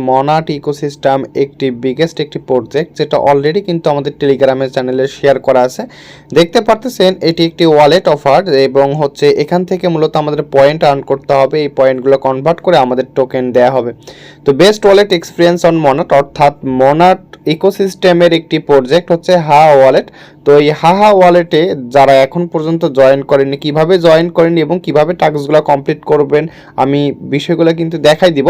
মনাট ecosystem একটি biggest একটি project, যেটা অলরেডি কিন্তু আমাদের টেলিগ্রামের চ্যানেলে শেয়ার করা আছে। দেখতে পারতেছেন এটি একটি ওয়ালেট অফার এবং হচ্ছে এখান থেকে মূলত আমাদের পয়েন্ট আর্ন করতে হবে। এই পয়েন্টগুলো কনভার্ট করে আমাদের টোকেন দেওয়া হবে। তো বেস্ট ওয়ালেট এক্সপিরিয়েন্স অন মনাট, অর্থাৎ মনাট ইকোসিস্টেমের একটি প্রজেক্ট হচ্ছে হাহা ওয়ালেট। তো এই হাহা ওয়ালেটে যারা এখন পর্যন্ত জয়েন করেনি, কিভাবে জয়েন করেনি এবং কিভাবে টাস্কগুলো কমপ্লিট করবেন, আমি বিষয়গুলো কিন্তু দেখাই দিব।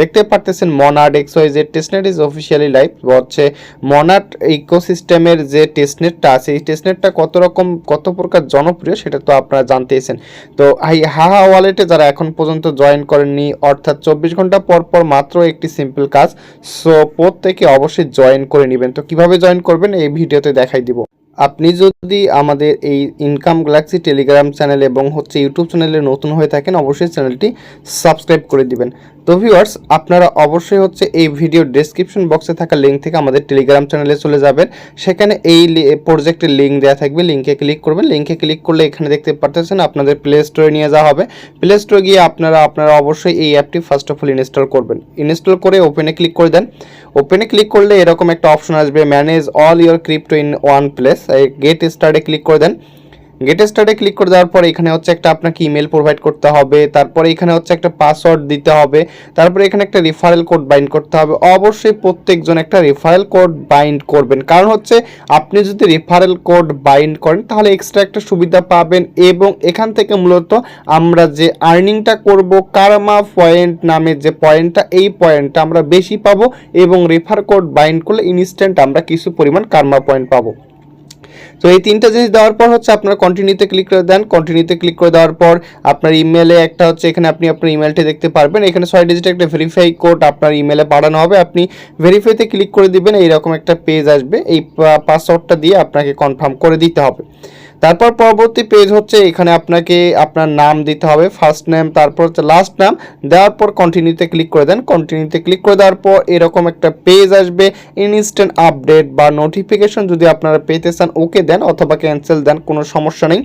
দেখতে পারতেছেন মনাট XYZ testnet is officially live. হচ্ছে মনাট ইকোসিস্টেমের যে টেস্টনেটটা আছে, এই টেস্টনেটটা কত প্রকার জনপ্রিয় সেটা তো আপনারা জানতেইছেন। তো এই হাহা ওয়ালেটে যারা এখন পর্যন্ত জয়েন করেননি, অর্থাৎ 24 ঘন্টা পর পর মাত্র একটি সিম্পল কাজ, সো প্রত্যেকে অবশ্যই জয়েন করে নেবেন। তো কিভাবে জয়েন করবেন এই ভিডিওতে দেখাই দিব। আপনি যদি আমাদের এই ইনকাম গ্যালাক্সি টেলিগ্রাম চ্যানেল এবং হচ্ছে ইউটিউব চ্যানেলে নতুন হয়ে থাকেন, অবশ্যই চ্যানেলটি সাবস্ক্রাইব করে দিবেন। তো ভিউয়ার্স, আপনারা অবশ্যই হচ্ছে এই ভিডিও ডেসক্রিপশন বক্সে থাকা লিঙ্ক থেকে আমাদের টেলিগ্রাম চ্যানেলে চলে যাবেন। সেখানে এই প্রজেক্টের লিঙ্ক দেওয়া থাকবে, লিঙ্কে ক্লিক করবেন। লিঙ্কে ক্লিক করলে এখানে দেখতে পারতেছেন আপনাদের প্লে স্টোরে নিয়ে যাওয়া হবে। প্লে স্টোরে গিয়ে আপনারা অবশ্যই এই অ্যাপটি ফার্স্ট অফ অল ইনস্টল করবেন। ইনস্টল করে ওপেনে ক্লিক করে দেন। ওপেনে ক্লিক করলে এরকম একটা অপশন আসবে, manage all your crypto in one place. Get স্টার্টে ক্লিক করে দেন। গেট স্টার্টে ক্লিক করে দেওয়ার পর এখানে হচ্ছে একটা আপনাকে ইমেল প্রোভাইড করতে হবে, তারপরে এখানে হচ্ছে একটা পাসওয়ার্ড দিতে হবে, তারপরে এখানে একটা রেফারেল কোড বাইন্ড করতে হবে। অবশ্যই প্রত্যেকজন একটা রেফারেল কোড বাইন্ড করবেন, কারণ হচ্ছে আপনি যদি রেফারেল কোড বাইন্ড করেন তাহলে এক্সট্রা একটা সুবিধা পাবেন এবং এখান থেকে মূলত আমরা যে আর্নিংটা করব, কারমা পয়েন্ট নামে যে পয়েন্টটা, এই পয়েন্টটা আমরা বেশি পাবো এবং রেফার কোড বাইন্ড করলে ইনস্ট্যান্ট আমরা কিছু পরিমাণ কারমা পয়েন্ট পাবো। তো এই তিনটা জিনিস দেওয়ার পর হচ্ছে আপনারা কন্টিনিউতে ক্লিক করে দেন। কন্টিনিউতে ক্লিক করে দেওয়ার পর আপনার ইমেলে একটা হচ্ছে, এখানে আপনি আপনার ইমেলটি দেখতে পারবেন। এখানে 6 ডিজিট একটা ভেরিফাই কোড আপনার ইমেলে পাঠানো হবে। আপনি ভেরিফাইতে ক্লিক করে দিবেন, এইরকম একটা পেজ আসবে। এই পাসওয়ার্ডটা দিয়ে আপনাকে কনফার্ম করে দিতে হবে। তারপর পরবর্তী পেজ হচ্ছে, এখানে আপনাকে আপনার নাম দিতে হবে, ফার্স্ট নেম, তারপর হচ্ছে লাস্ট নাম। দেওয়ার পর কন্টিনিউতে ক্লিক করে দেন। কন্টিনিউতে ক্লিক করে দেওয়ার পর এরকম একটা পেজ আসবে, ইনস্ট্যান্ট আপডেট বা নোটিফিকেশন যদি আপনারা পেতে চান ওকে দেন অথবা ক্যান্সেল দেন, কোনো সমস্যা নেই।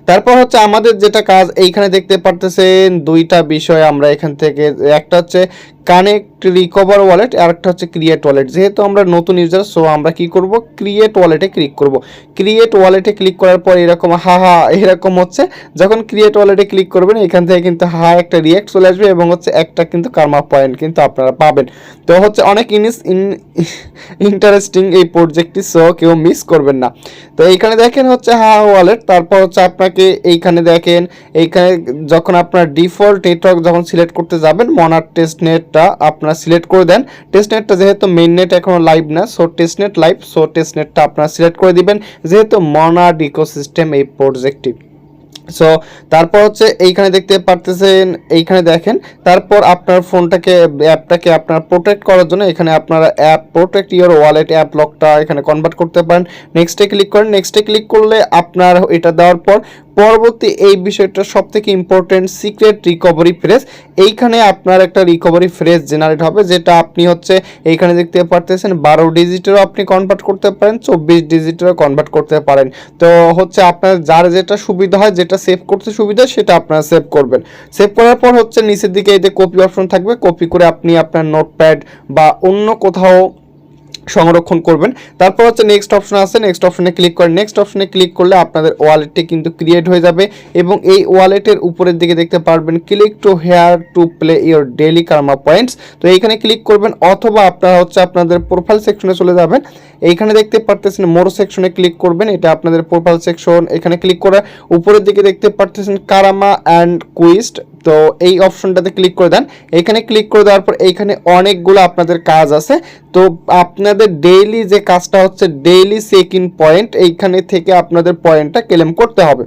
তারপর হচ্ছে আমাদের যেটা কাজ, এইখানে দেখতে পারতেছেন দুইটা বিষয় আমরা এখান থেকে, একটা হচ্ছে কানেক্ট রিকভার ওয়ালেট আর একটা হচ্ছে ক্রিয়েট ওয়ালেট। যেহেতু আমরা নতুন ইউজার, সো আমরা কি করব, ক্রিয়েট ওয়ালেটে ক্লিক করব। ক্রিয়েট ওয়ালেটে ক্লিক করার পর এরকম এরকম হচ্ছে, যখন ক্রিয়েট ওয়ালেটে ক্লিক করবেন এখান থেকে কিন্তু একটা রিয়াক্ট চলে আসবে এবং হচ্ছে একটা কিন্তু কারমা পয়েন্ট কিন্তু আপনারা পাবেন। তো হচ্ছে অনেক ইন্টারেস্টিং এই প্রজেক্টটি, সো কেউ মিস করবেন না। তো এইখানে দেখেন হচ্ছে ওয়ালেট, তারপর হচ্ছে আপনাকে এইখানে দেখেন, এইখানে যখন আপনার ডিফল্ট নেটওয়ার্ক যখন সিলেক্ট করতে যাবেন, মনাট টেস্টনেটটা আপনারা সিলেক্ট করে দেন। টেস্টনেটটা যেহেতু মেইন নেট এখনো লাইভ না, সো টেস্টনেট লাইভ, সো টেস্টনেটটা আপনারা সিলেক্ট করে দিবেন, যেহেতু মনাট ইকোসিস্টেম এই প্রজেক্টটি। সো তারপর হচ্ছে এইখানে দেখতে পারতেছেন, এইখানে দেখেন, তারপর আপনার ফোনটাকে, অ্যাপটাকে আপনার প্রোটেক্ট করার জন্য এখানে আপনারা app protect your wallet app লকটা এখানে কনভার্ট করতে পারেন। নেক্সটে ক্লিক করেন। নেক্সটে ক্লিক করলে আপনার এটা দেওয়ার পর পরবর্তী এই বিষয়টা সবথেকে ইম্পর্টেন্ট, সিক্রেট রিকভারি ফ্রেজ। এইখানে আপনার একটা রিকভারি ফ্রেজ জেনারেট হবে, যেটা আপনি হচ্ছে এইখানে দেখতে পারতেছেন 12 ডিজিটেরও আপনি কনভার্ট করতে পারেন, 24 ডিজিটেরও কনভার্ট করতে পারেন। তো হচ্ছে আপনার যার যেটা সুবিধা হয়, যেটা সেভ করতে সুবিধা সেটা আপনারা সেভ করবেন। সেভ করার পর হচ্ছে নিচের দিকে এই যে কপি অপশন থাকবে, কপি করে আপনি আপনার নোটপ্যাড বা অন্য কোথাও সংরক্ষণ করবেন। তারপর হচ্ছে নেক্সট অপশন আছে, নেক্সট অপশনে ক্লিক করেন। নেক্সট অপশনে ক্লিক করলে আপনাদের ওয়ালেটটি কিন্তু ক্রিয়েট হয়ে যাবে এবং এই ওয়ালেটের উপরের দিকে দেখতে পারবেন click to hair to play your daily karma points. তো এইখানে ক্লিক করবেন অথবা আপনারা হচ্ছে আপনাদের প্রোফাইল সেকশনে চলে যাবেন। এইখানে দেখতে পারতেছেন মোর সেকশনে ক্লিক করবেন, এটা আপনাদের প্রোফাইল সেকশন। এখানে ক্লিক করে উপরের দিকে দেখতে পারতেছেন কারামা অ্যান্ড কুইস্ট, তো এই অপশনটাতে ক্লিক করে দেন। এখানে ক্লিক করে দেওয়ার পর এইখানে অনেকগুলো আপনাদের কাজ আছে। তো আপনাদের ডেইলি যে কাজটা হচ্ছে ডেইলি চেক ইন পয়েন্ট, এইখানে থেকে আপনাদের পয়েন্টটা ক্লেম করতে হবে।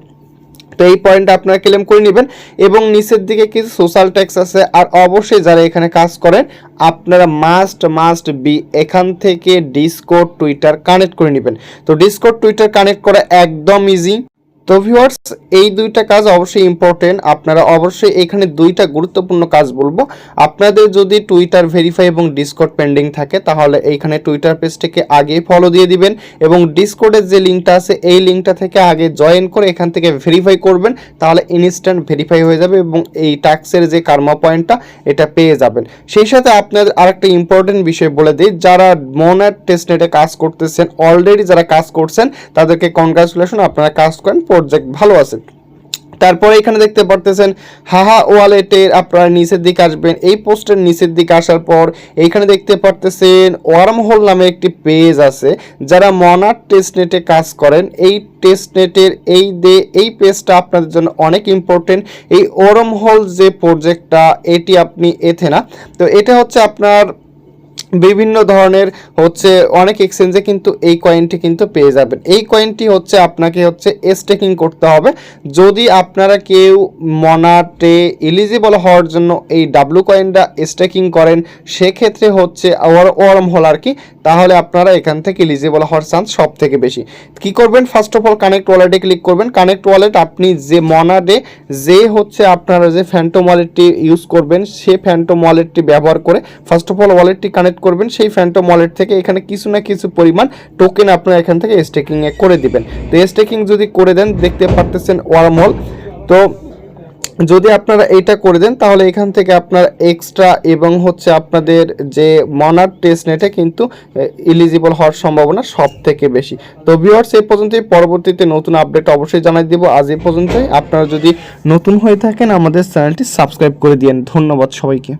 তো এই পয়েন্টটা আপনারা ক্লেম করে নেবেন এবং নিচের দিকে কিছু সোশ্যাল ট্যাক্স আছে। আর অবশ্যই যারা এখানে কাজ করেন আপনারা মাস্ট বি এখান থেকে ডিসকর্ড টুইটার কানেক্ট করে নেবেন। তো ডিসকর্ড টুইটার কানেক্ট করা একদম ইজি। তো ভিউয়ার্স, এই দুইটা কাজ অবশ্যই ইম্পর্টেন্ট। আপনারা অবশ্যই এখানে দুইটা গুরুত্বপূর্ণ কাজ বলবো। আপনাদের যদি টুইটার ভেরিফাই এবং ডিসকর্ড পেন্ডিং থাকে তাহলে এইখানে টুইটার পেজটাকে আগে ফলো দিয়ে দিবেন এবং ডিসকর্ডের যে লিঙ্কটা আছে এই লিঙ্কটা থেকে আগে জয়েন করে এখান থেকে ভেরিফাই করবেন, তাহলে ইনস্ট্যান্ট ভেরিফাই হয়ে যাবে এবং এই টাস্কের যে কার্মা পয়েন্টটা এটা পেয়ে যাবেন। সেই সাথে আপনাদের আরেকটা ইম্পর্টেন্ট বিষয় বলে দিই, যারা মনার টেস্টনেটে কাজ করতেছেন, অলরেডি যারা কাজ করছেন তাদেরকে কনগ্রাচুলেশন, আপনারা কাজ করেন, প্রজেক্ট ভালো আছে। তারপরে এখানে দেখতে পারতেছেন হাহা ওয়ালেটের আপনারা নিচের দিকে আসবেন, এই পোস্টের নিচের দিকে আসার পর এইখানে দেখতে পারতেছেন ওয়ার্ম হোল নামে একটি পেজ আছে। যারা মনার টেস্টনেটে কাজ করেন এই টেস্টনেটের এই পেজটা আপনাদের জন্য অনেক ইম্পর্টেন্ট। এই ওয়ার্ম হোল যে প্রজেক্টটা এটি আপনি এথেনা, তো এটা হচ্ছে আপনার বিভিন্ন ধরনের হচ্ছে অনেক এক্সচেঞ্জে কিন্তু এই কয়েনটি কিন্তু পেয়ে যাবেন। এই কয়েনটি হচ্ছে আপনাকে হচ্ছে স্টেকিং করতে হবে। যদি আপনারা কেউ মনাটে এলিজিবল হওয়ার জন্য এই ডাব্লু কয়েনটা স্টেকিং করেন, সেক্ষেত্রে হচ্ছে ওয়ার্ম হোল আর কি, তাহলে আপনারা এখান থেকে এলিজিবল হওয়ার চান্স সব থেকে বেশি। কি করবেন, ফার্স্ট অফ অল কানেক্ট ওয়ালেটে ক্লিক করবেন। কানেক্ট ওয়ালেট আপনি যে মনাডে যে হচ্ছে আপনারা যে ফ্যান্টম ওয়ালেটটি ইউজ করবেন সেই ফ্যান্টম ওয়ালেটটি ব্যবহার করে ফার্স্ট অফ অল ওয়ালেটটি কানেক্ট করবেন। সেই ফ্যান্টম ওয়ালেট থেকে এখানে কিছু না কিছু পরিমাণ টোকেন আপনারা এখান থেকে স্টেকিং করে দিবেন। তো স্টেকিং যদি করে দেন দেখতে পারতেছেন ওয়ার্ম হোল, তো যদি আপনারা এইটা করে দেন তাহলে এখান থেকে আপনার এক্সট্রা এবং হচ্ছে আপনাদের যে মনার টেস্টনেটে কিন্তু এলিজিবল হওয়ার সম্ভাবনা সব থেকে বেশি। তো ভিউয়ার্স, এই পর্যন্তই, পরবর্তীতে নতুন আপডেট অবশ্যই জানাই দিব। আজ এই পর্যন্তই। আপনারা যদি নতুন হয়ে থাকেন আমাদের চ্যানেলটি সাবস্ক্রাইব করে দিন। ধন্যবাদ সবাইকে।